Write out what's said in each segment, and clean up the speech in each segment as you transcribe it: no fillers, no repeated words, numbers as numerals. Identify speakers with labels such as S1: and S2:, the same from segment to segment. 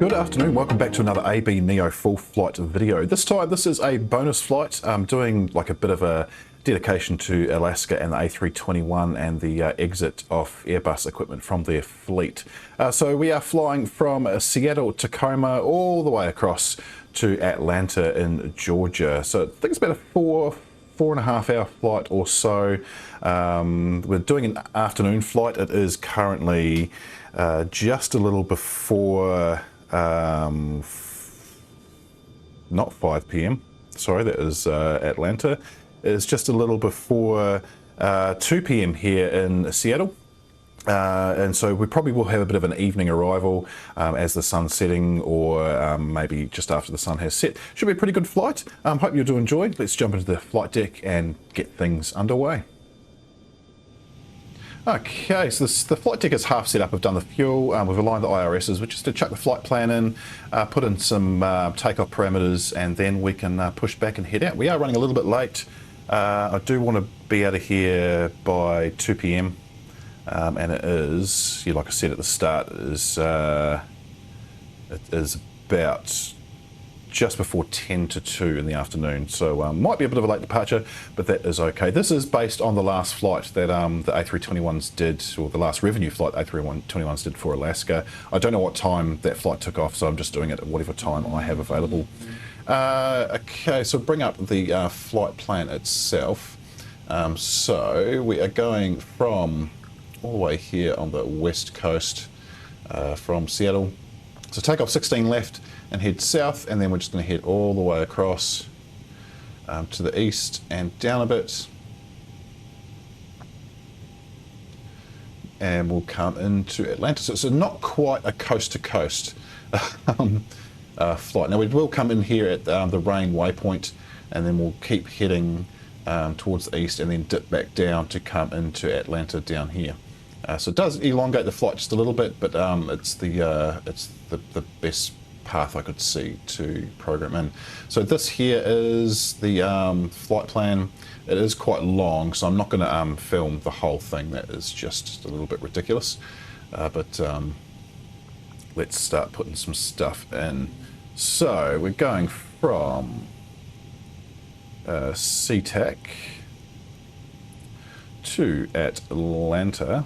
S1: Good afternoon, welcome back to another AB Neo full flight video. This time this is a bonus flight. I'm doing like a bit of a dedication to Alaska and the A321 and the exit of Airbus equipment from their fleet. So we are flying from Seattle, Tacoma, all the way across to Atlanta in Georgia. So I think it's about a four and a half hour flight or so. We're doing an afternoon flight. It is currently just a little before not 5 p.m. Sorry, that is Atlanta. It's just a little before 2 p.m. here in Seattle. And so we probably will have a bit of an evening arrival as the sun's setting, or maybe just after the sun has set. Should be a pretty good flight. Hope you do enjoy. Let's jump into the flight deck and get things underway. Okay, so the flight deck is half set up. I've done the fuel, we've aligned the IRSs, which is to chuck the flight plan in, put in some takeoff parameters, and then we can push back and head out. We are running a little bit late. I do want to be out of here by 2 p.m. And it is, like I said at the start, it is about just before 10 to 2 in the afternoon, so might be a bit of a late departure, but that is okay. This is based on the last flight that the A321s did, or the last revenue flight A321s did for Alaska. I don't know what time that flight took off, so I'm just doing it at whatever time I have available. Okay, so bring up the flight plan itself. So we are going from all the way here on the west coast from Seattle. So take off 16 left and head south, and then we're just going to head all the way across to the east and down a bit, and we'll come into Atlanta. So it's not quite a coast-to-coast flight. Now we will come in here at the rain waypoint, and then we'll keep heading towards the east and then dip back down to come into Atlanta down here. So it does elongate the flight just a little bit, but it's the best path I could see to program in. So this here is the flight plan. It is quite long, so I'm not going to film the whole thing. That is just a little bit ridiculous. But let's start putting some stuff in. So we're going from SeaTac to Atlanta.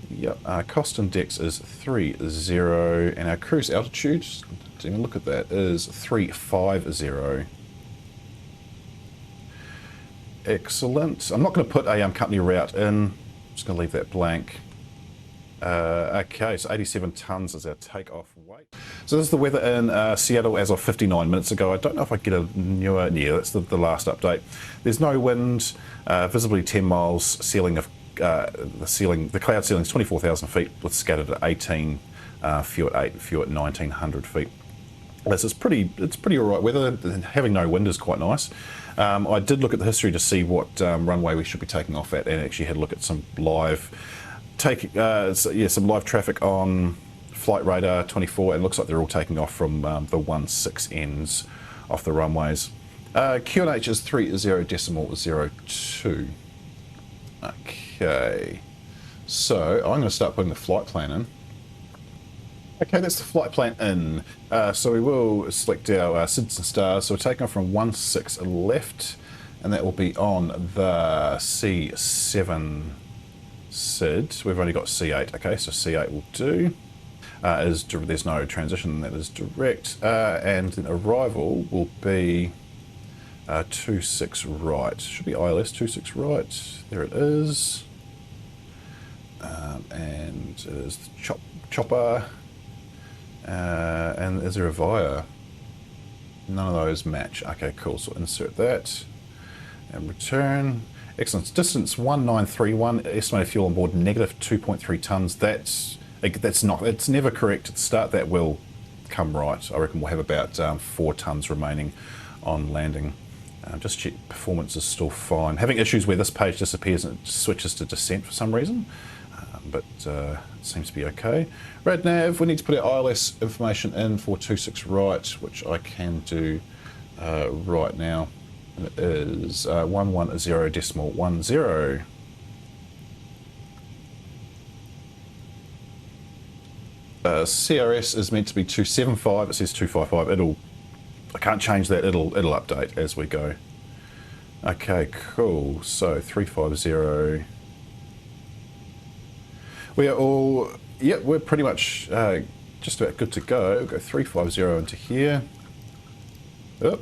S1: Yep, our cost index is 30, and our cruise altitude, to even look at that, is 350. Excellent. I'm not going to put a company route in. I'm just going to leave that blank. Okay, so 87 tons is our takeoff weight. So this is the weather in Seattle as of 59 minutes ago. I don't know if I get a newer, yeah, that's the last update. There's no wind, visibility 10 miles, ceiling of the cloud ceiling is 24,000 feet with scattered at 18, few at 8, few at 1,900 feet. This is pretty all right weather. Having no wind is quite nice. I did look at the history to see what runway we should be taking off at, and actually had a look at some live some live traffic on Flight Radar 24, and it looks like they're all taking off from the 16Ns off the runways. QNH is 30.02. Okay, so I'm going to start putting the flight plan in. Okay, that's the flight plan in. So we will select our SIDs and stars. So we're taking off from 16 left, and that will be on the C7 SID. We've only got C8. Okay, so C8 will do. There's no transition, that is direct. And then arrival will be 26 right. Should be ILS 26 right. There it is. And it is the chopper. And is there a via? None of those match. Okay, cool. So insert that and return. Excellent. Distance 1931. Estimated fuel on board negative 2.3 tons. It's never correct at the start. That will come right. I reckon we'll have about 4 tons remaining on landing. Just check performance is still fine. Having issues where this page disappears and it switches to descent for some reason, but it seems to be okay. RadNav, we need to put our ILS information in for 26 right, which I can do right now. And it is 110.10. CRS is meant to be 275. It says 255. I can't change that. It'll update as we go. Okay, cool. So 350. We are all, yep, we're pretty much just about good to go. We'll go 350 into here. Oh.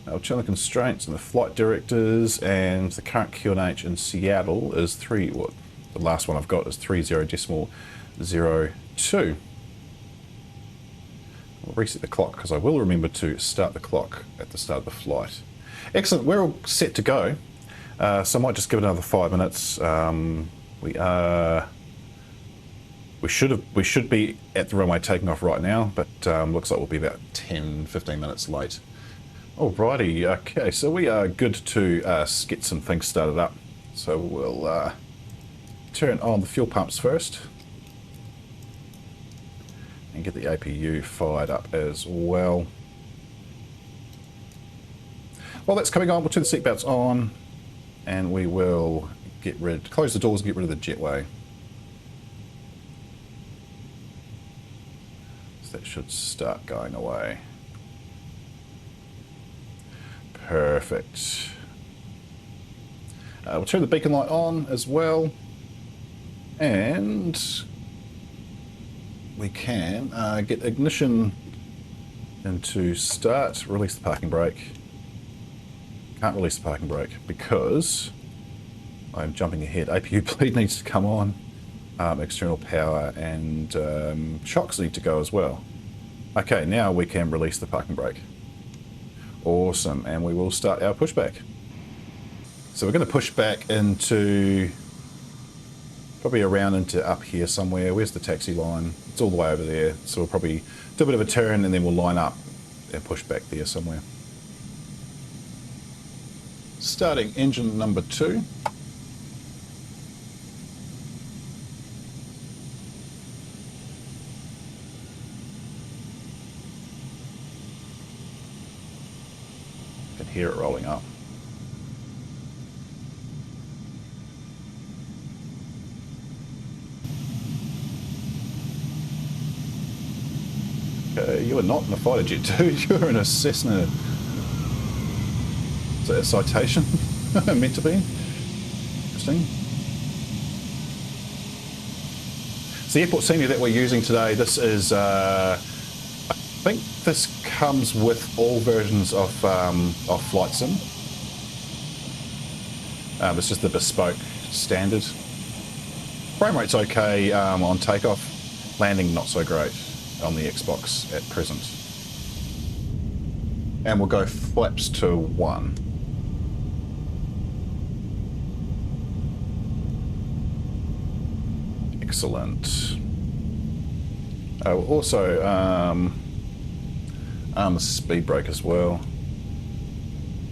S1: Our channel constraints and the flight directors, and the current QNH in Seattle is the last one I've got is 30.02. I'll reset the clock because I will remember to start the clock at the start of the flight. Excellent, we're all set to go. So I might just give it another 5 minutes. We should be at the runway taking off right now, but looks like we'll be about 10-15 minutes late. Alrighty, okay, so we are good to get some things started up. So we'll turn on the fuel pumps first and get the APU fired up as well. While that's coming on, we'll turn the seatbelts on and we will close the doors and get rid of the jetway. So that should start going away. Perfect. We'll turn the beacon light on as well, and we can get ignition into start, release the parking brake. Can't release the parking brake because I'm jumping ahead. APU bleed needs to come on, external power, and shocks need to go as well. Okay, now we can release the parking brake. Awesome, and we will start our pushback. So we're going to push back into, probably around into up here somewhere. Where's the taxi line? It's all the way over there. So we'll probably do a bit of a turn and then we'll line up and push back there somewhere. Starting engine number 2. You can hear it rolling up. You are not in a fighter jet, dude. You're in a Cessna. Is that a citation? Meant to be. Interesting. So the airport senior that we're using today, this is, I think this comes with all versions of Flight Sim. This is the bespoke standard. Frame rate's okay on takeoff. Landing not so great on the Xbox at present. And we'll go flaps to 1. Excellent. We'll also arm the speed brake as well.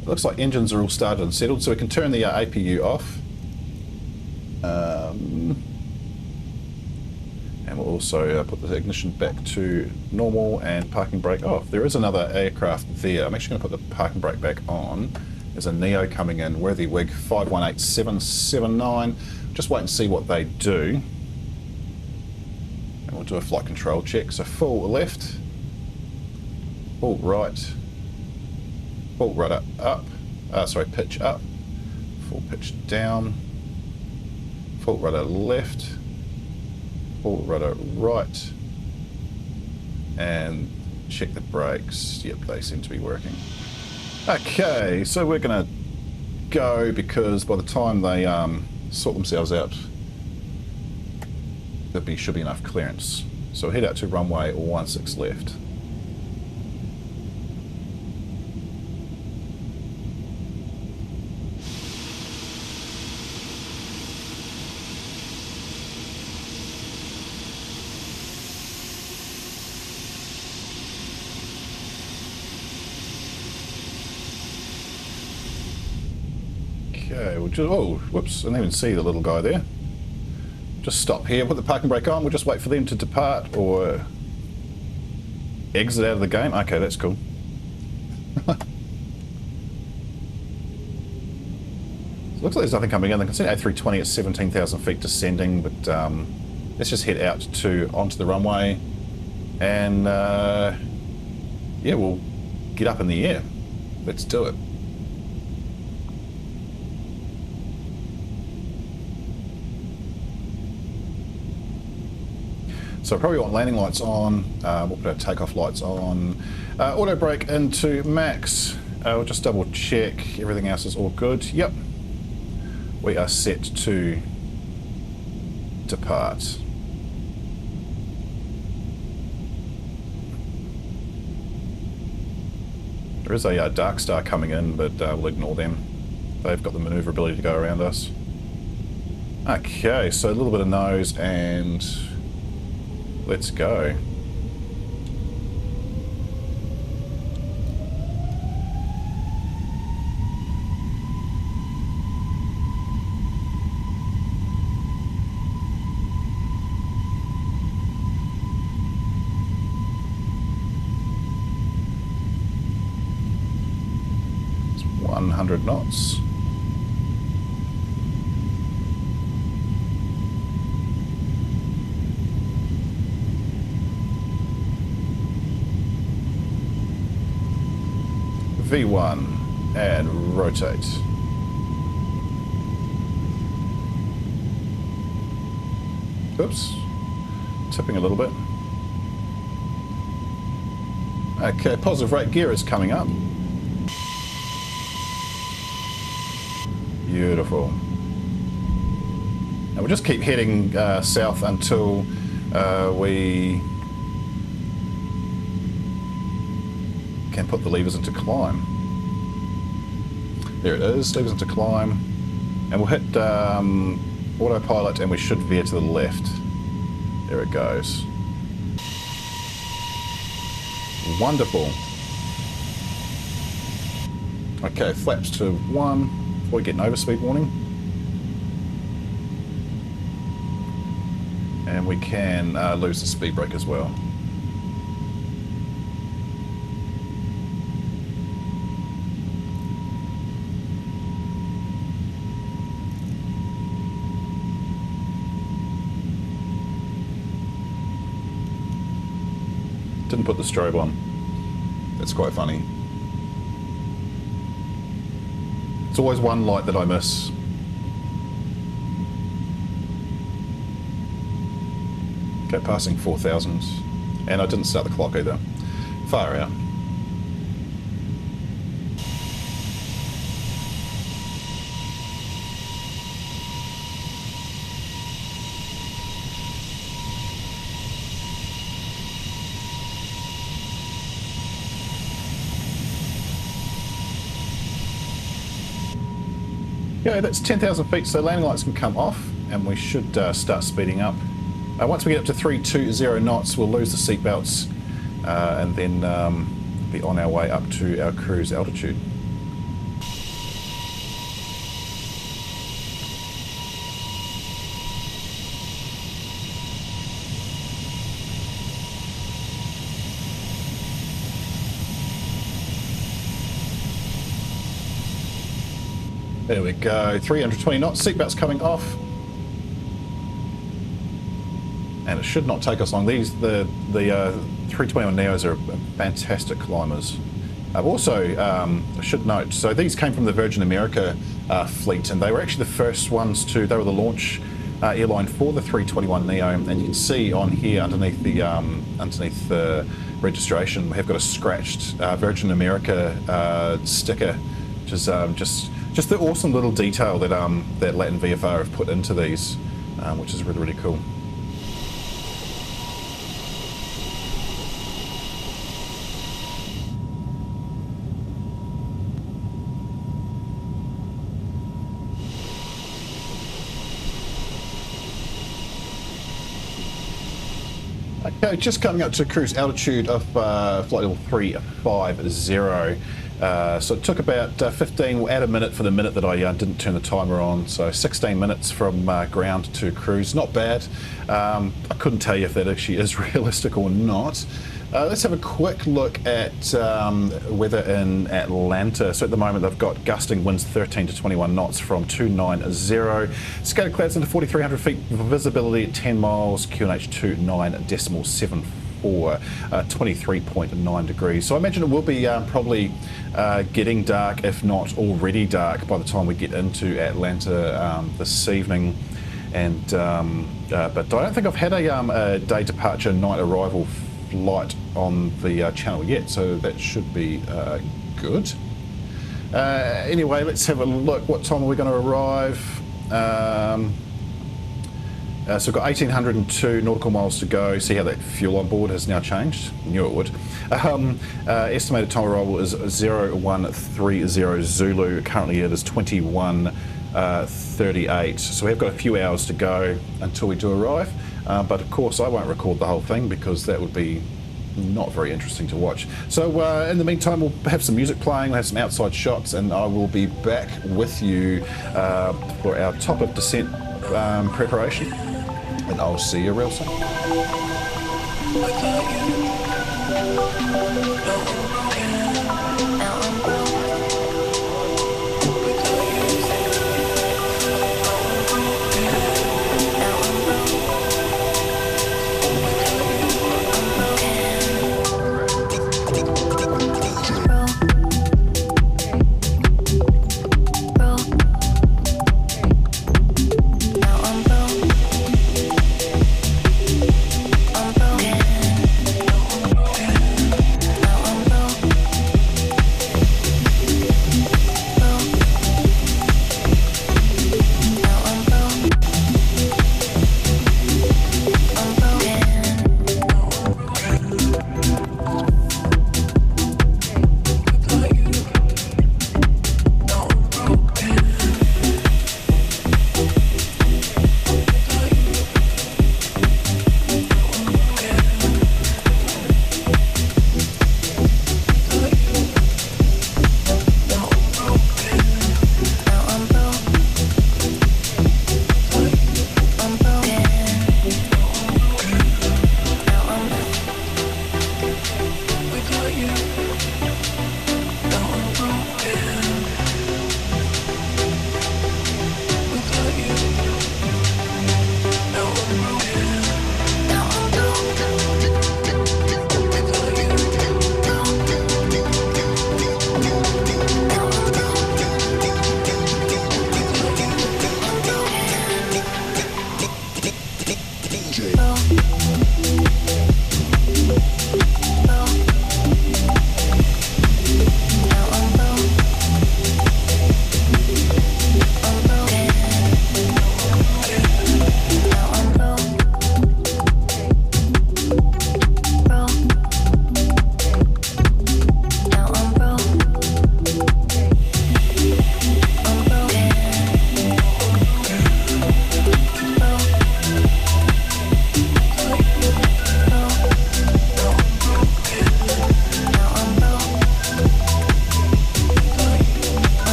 S1: It looks like engines are all started and settled, so we can turn the APU off. And we'll also put the ignition back to normal and parking brake off. There is another aircraft there. I'm actually going to put the parking brake back on. There's a Neo coming in, Worthy Wig 518779. Just wait and see what they do. And we'll do a flight control check. So full left, full right, full rudder up, pitch up, full pitch down, full rudder left, full rudder right, and check the brakes. Yep, they seem to be working. Okay, so we're gonna go because by the time they sort themselves out, there should be enough clearance. So we'll head out to runway 16 left. Okay, we'll just, oh, whoops, I didn't even see the little guy there. Just stop here, put the parking brake on, we'll just wait for them to depart or exit out of the game. Okay, that's cool. Looks like there's nothing coming in. They can see A320 at 17,000 feet descending, but let's just head out onto the runway, and yeah, we'll get up in the air. Let's do it. So I probably want landing lights on, we'll put our takeoff lights on, auto brake into max, we'll just double check everything else is all good. Yep, we are set to depart. There is a dark star coming in, but we'll ignore them. They've got the maneuverability to go around us. Okay, so a little bit of nose and let's go. It's 100 knots. V1 and rotate. Oops, tipping a little bit. Okay, positive rate gear is coming up. Beautiful. And we'll just keep heading south until we can put the levers into climb. There it is, levers into climb, and we'll hit autopilot and we should veer to the left. There it goes. Wonderful. Okay, flaps to 1 before we get an overspeed warning. And we can lose the speed brake as well. Didn't put the strobe on. That's quite funny. It's always one light that I miss. Okay, passing 4,000. And I didn't start the clock either. Far out. Yeah, that's 10,000 feet, so landing lights can come off and we should start speeding up. Once we get up to 320 knots, we'll lose the seat belts and then be on our way up to our cruise altitude. There we go, 320 knots, seatbelts coming off. And it should not take us long. These, the 321neos are fantastic climbers. Also, I should note, so these came from the Virgin America fleet, and they were actually the first ones they were the launch airline for the 321neo, and you can see on here underneath the registration, we have got a scratched Virgin America sticker, which is just the awesome little detail that that Latin VFR have put into these, which is really, really cool. Okay, just coming up to cruise altitude of flight level 350. So it took about 15, we'll add a minute for the minute that I didn't turn the timer on, so 16 minutes from ground to cruise. Not bad. I couldn't tell you if that actually is realistic or not, Let's have a quick look at weather in Atlanta. So at the moment they've got gusting winds 13 to 21 knots from 290. Scattered clouds into 4,300 feet, visibility at 10 miles, QNH 29.74. 23.9 degrees. So I imagine it will be probably getting dark, if not already dark, by the time we get into Atlanta this evening. And but I don't think I've had a day departure, night arrival flight on the channel yet, so that should be good. Anyway, let's have a look. What time are we going to arrive? So we've got 1,802 nautical miles to go. See how that fuel on board has now changed? Knew it would. Estimated time arrival is 0130 Zulu. Currently it is 21:38. So we've got a few hours to go until we do arrive. But of course I won't record the whole thing because that would be not very interesting to watch. So in the meantime, we'll have some music playing, we'll have some outside shots, and I will be back with you for our top of descent preparation. And I'll see you real soon.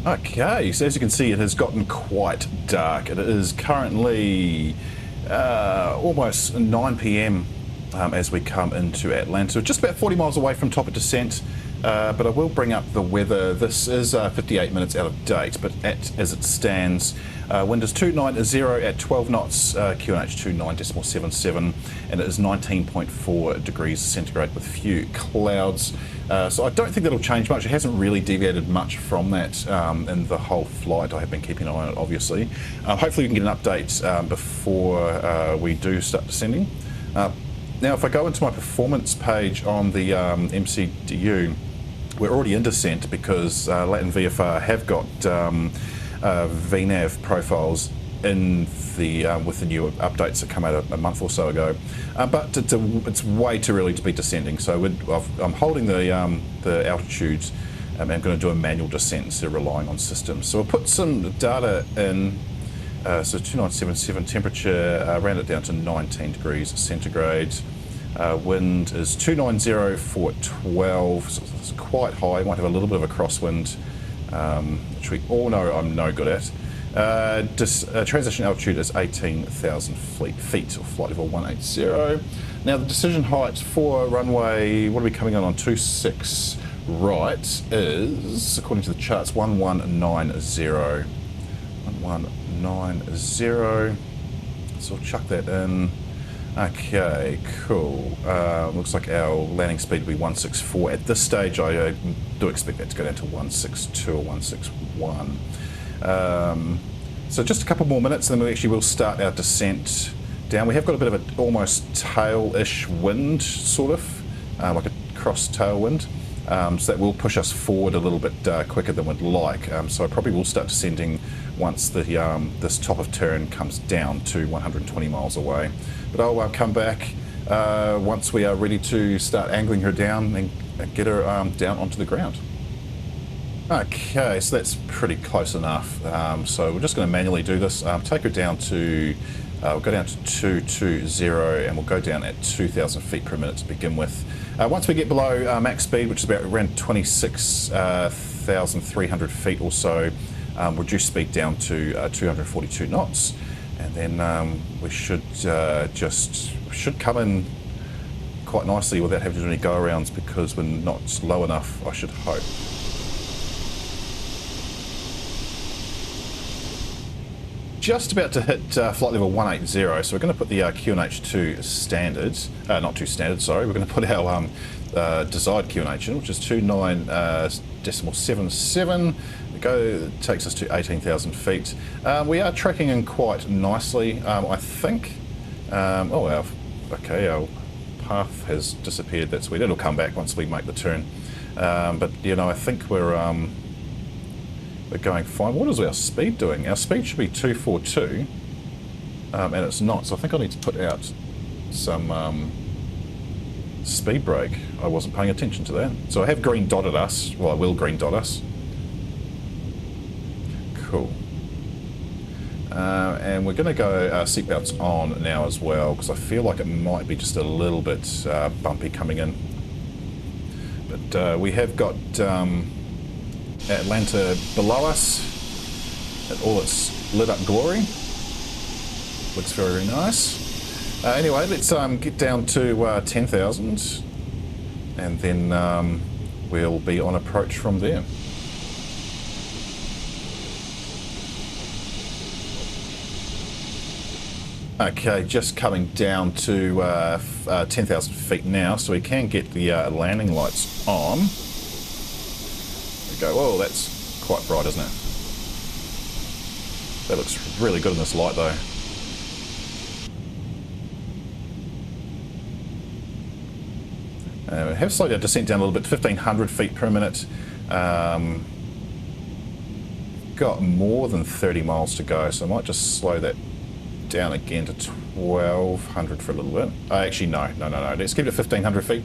S1: Okay, so as you can see, it has gotten quite dark. It is currently almost 9 p.m. As we come into Atlanta, just about 40 miles away from top of descent. But I will bring up the weather. This is 58 minutes out of date, but as it stands, wind is 290 at 12 knots, QNH 29.77, and it is 19.4 degrees centigrade with few clouds. So I don't think that'll change much. It hasn't really deviated much from that in the whole flight. I have been keeping an eye on it, obviously. Hopefully we can get an update before we do start descending. Now if I go into my performance page on the MCDU, we're already in descent because Latin VFR have got VNAV profiles in the with the new updates that come out a month or so ago, but it's way too early to be descending. So I'm holding the altitudes. I'm going to do a manual descent instead of relying on systems. So we'll put some data in. So 2977 temperature, round it down to 19 degrees centigrade. Wind is 290 for 12, so it's quite high. Might have a little bit of a crosswind, which we all know I'm no good at. Transition altitude is 18,000 feet, or flight level 180. Now the decision height for runway, what are we coming on 26 right, is, according to the charts, 1190. 1190. So we'll chuck that in. Okay, cool. Looks like our landing speed will be 164. At this stage, I do expect that to go down to 162 or 161. So just a couple more minutes, and then we actually will start our descent down. We have got a bit of an almost tail-ish wind, sort of, like a cross tailwind. So that will push us forward a little bit quicker than we'd like. So I probably will start descending once the this top of turn comes down to 120 miles away. But I'll come back once we are ready to start angling her down and get her down onto the ground. Okay, so that's pretty close enough. So we're just going to manually do this. Take her down to, we'll go down to 220, and we'll go down at 2,000 feet per minute to begin with. Once we get below max speed, which is about around 26,300 feet or so, reduce speed down to 242 knots, and then we should should come in quite nicely without having to do any go-arounds, because we're not low enough, I should hope. Just about to hit flight level 180, so we're going to put the QNH to standard, not to standard, sorry, we're going to put our desired QNH in, which is 29.77. It takes us to 18,000 feet. We are tracking in quite nicely, I think. Our path has disappeared, that's weird. It'll come back once we make the turn. But, you know, I think we're going fine. What is our speed doing? Our speed should be 242, and it's not. So I think I need to put out some speed brake. I wasn't paying attention to that. So I have green dotted us. Well, I will green dot us. Cool. And we're going to go seatbelts on now as well, because I feel like it might be just a little bit bumpy coming in. But we have got Atlanta below us at all its lit up glory. Looks very, very nice. Anyway, let's get down to 10,000, and then we'll be on approach from there. Okay, just coming down to 10,000 feet now, so we can get the landing lights on. Go, oh, that's quite bright, isn't it? That looks really good in this light, though. We have slowed our descent down a little bit, 1,500 feet per minute. Got more than 30 miles to go, so I might just slow that down again to 1,200 for a little bit. Actually, no. Let's keep it at 1,500 feet,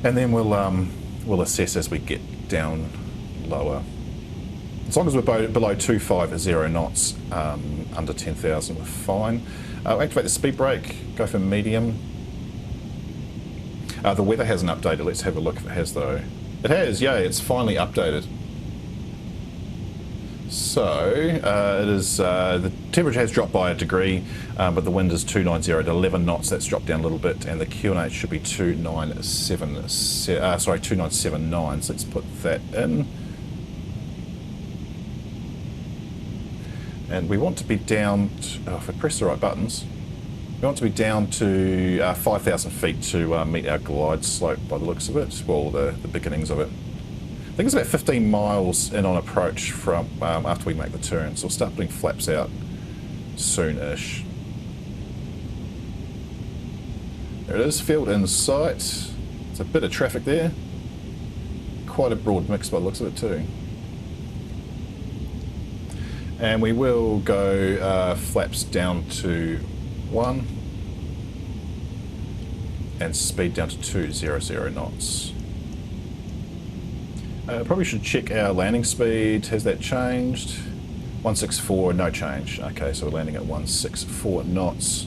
S1: and then we'll assess as we get down lower. As long as we're below 250 knots, under 10,000, we're fine. We'll activate the speed brake, go for medium. The weather hasn't updated. Let's have a look if it has, though. It has, yay, it's finally updated. So it is, the temperature has dropped by a degree, but the wind is 290 at 11 knots. That's dropped down a little bit, and the QNH should be 279. So let's put that in. And we want to be down to, if I press the right buttons, we want to be down to 5,000 feet to meet our glide slope by the looks of it, well, the beginnings of it. I think it's about 15 miles in on approach from after we make the turn, so we'll start putting flaps out soon-ish. There it is, field in sight. There's a bit of traffic there. Quite a broad mix by the looks of it too. And we will go flaps down to 1 and speed down to 200 knots. Probably should check our landing speed. Has that changed? 164, no change. Okay, so we're landing at 164 knots.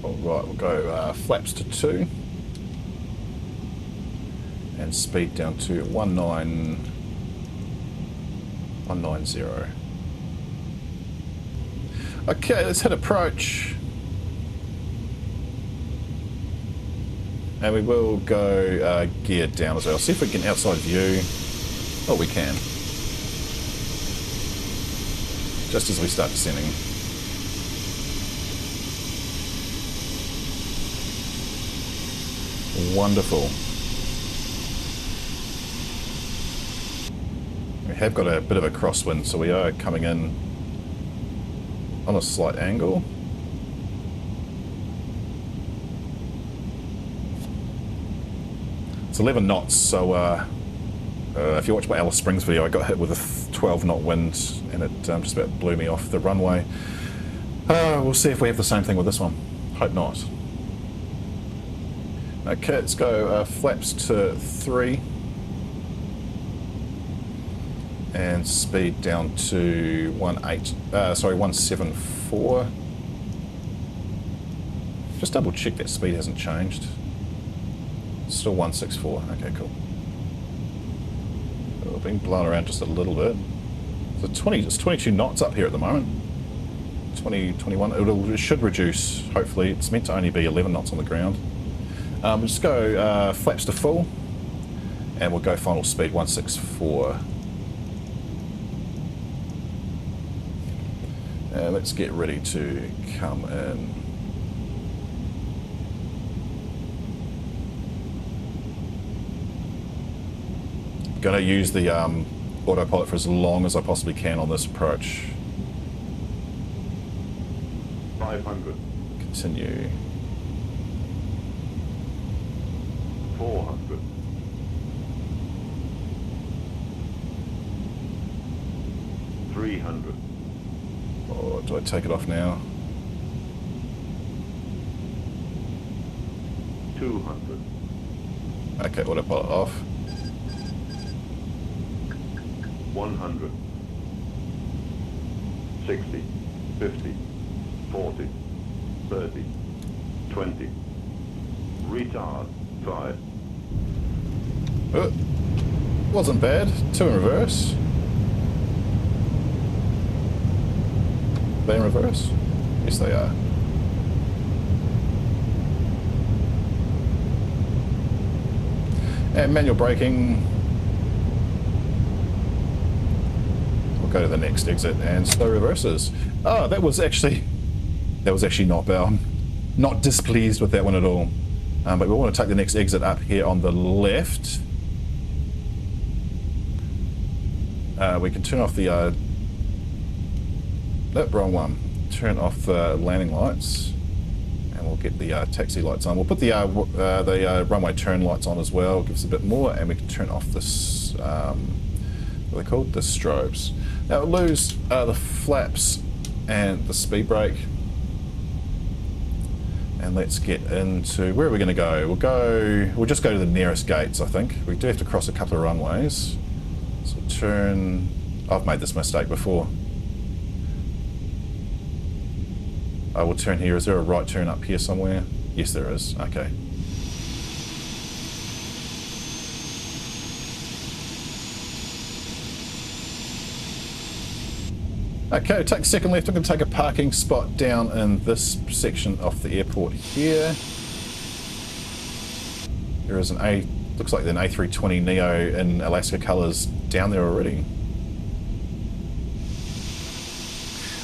S1: Alright, we'll go flaps to 2 and speed down to 190. Okay, let's hit approach. And we will go gear down as well. See if we can outside view. Oh, we can. Just as we start descending. Wonderful. We have got a bit of a crosswind, so we are coming in on a slight angle. It's 11 knots, so if you watch my Alice Springs video, I got hit with a 12 knot wind and it just about blew me off the runway. We'll see if we have the same thing with this one. Hope not. Okay, let's go flaps to 3 and speed down to 174. Just double check that speed hasn't changed. Still 164. Okay, cool. We've been blown around just a little bit. So it's 22 knots up here at the moment. 21. It should reduce. Hopefully, it's meant to only be 11 knots on the ground. We'll just go flaps to full, and we'll go final speed 164. Let's get ready to come in. Going to use the autopilot for as long as I possibly can on this approach.
S2: 500.
S1: Continue.
S2: 400. 300.
S1: Or do I take it off now?
S2: 200.
S1: Okay, autopilot off.
S2: 100. 60. 50. 40. 30. 20. Retard. 5.
S1: Wasn't bad. 2 in reverse. They in reverse? Yes, they are. And manual braking. We'll go to the next exit and slow reverses. Oh, that was actually not bad. Not displeased with that one at all. But we want to take the next exit up here on the left. We can turn off the nope, wrong one. Turn off the landing lights, and we'll get the taxi lights on. We'll put the runway turn lights on as well. Gives a bit more, and we can turn off this. What are they called? The strobes. Now we'll lose the flaps and the speed brake. And let's get into, where are we going to go? We'll just go to the nearest gates, I think. We do have to cross a couple of runways. So turn, I've made this mistake before. I will turn here. Is there a right turn up here somewhere? Yes, there is. Okay. Okay, take a second left. I'm going to take a parking spot down in this section of the airport here. There is looks like an A321neo in Alaska colours down there already.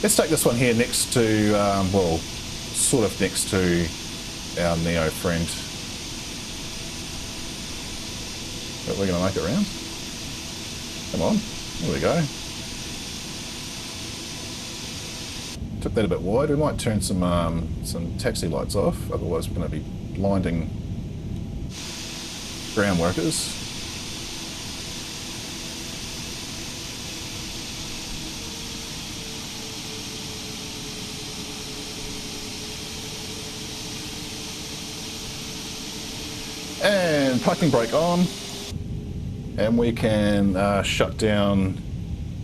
S1: Let's take this one here next to, well, sort of next to our Neo friend. But we're going to make it round. Come on, there we go. took that a bit wide. We might turn some taxi lights off, otherwise we're going to be blinding ground workers. And parking brake on, and we can shut down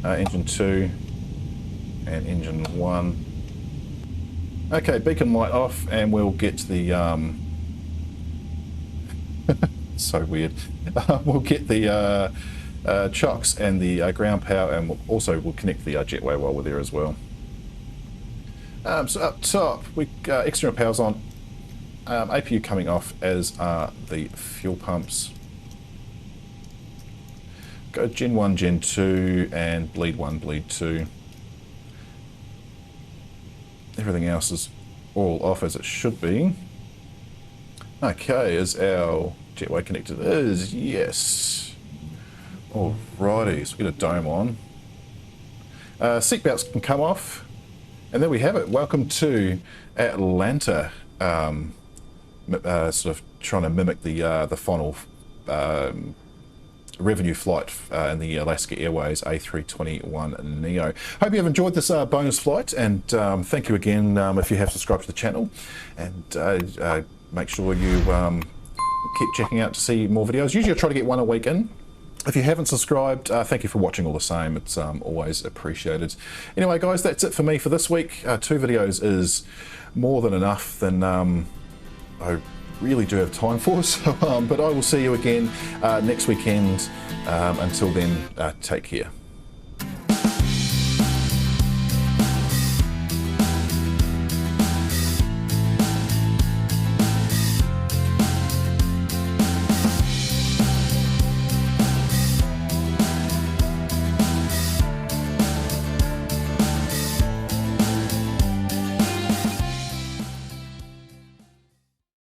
S1: engine 2 and engine 1. Okay, beacon light off, and we'll get the so weird. We'll get the chocks and the ground power, and we'll connect the jetway while we're there as well. So up top, we external power's on. APU coming off, as are the fuel pumps. Go Gen 1, Gen 2, and bleed 1, bleed 2. Everything else is all off as it should be. Okay, is our jetway connected? It is, yes. Alrighty, so we get a dome on. Seatbelts can come off. And there we have it. Welcome to Atlanta. Sort of trying to mimic the final revenue flight in the Alaska Airways A321neo. Hope you have enjoyed this bonus flight, and thank you again if you have subscribed to the channel, and make sure you keep checking out to see more videos. Usually I try to get one a week in. If you haven't subscribed, thank you for watching all the same. It's always appreciated. Anyway, guys, that's it for me for this week. 2 videos is more than enough than I really do have time for, so, but I will see you again next weekend. Until then, take care.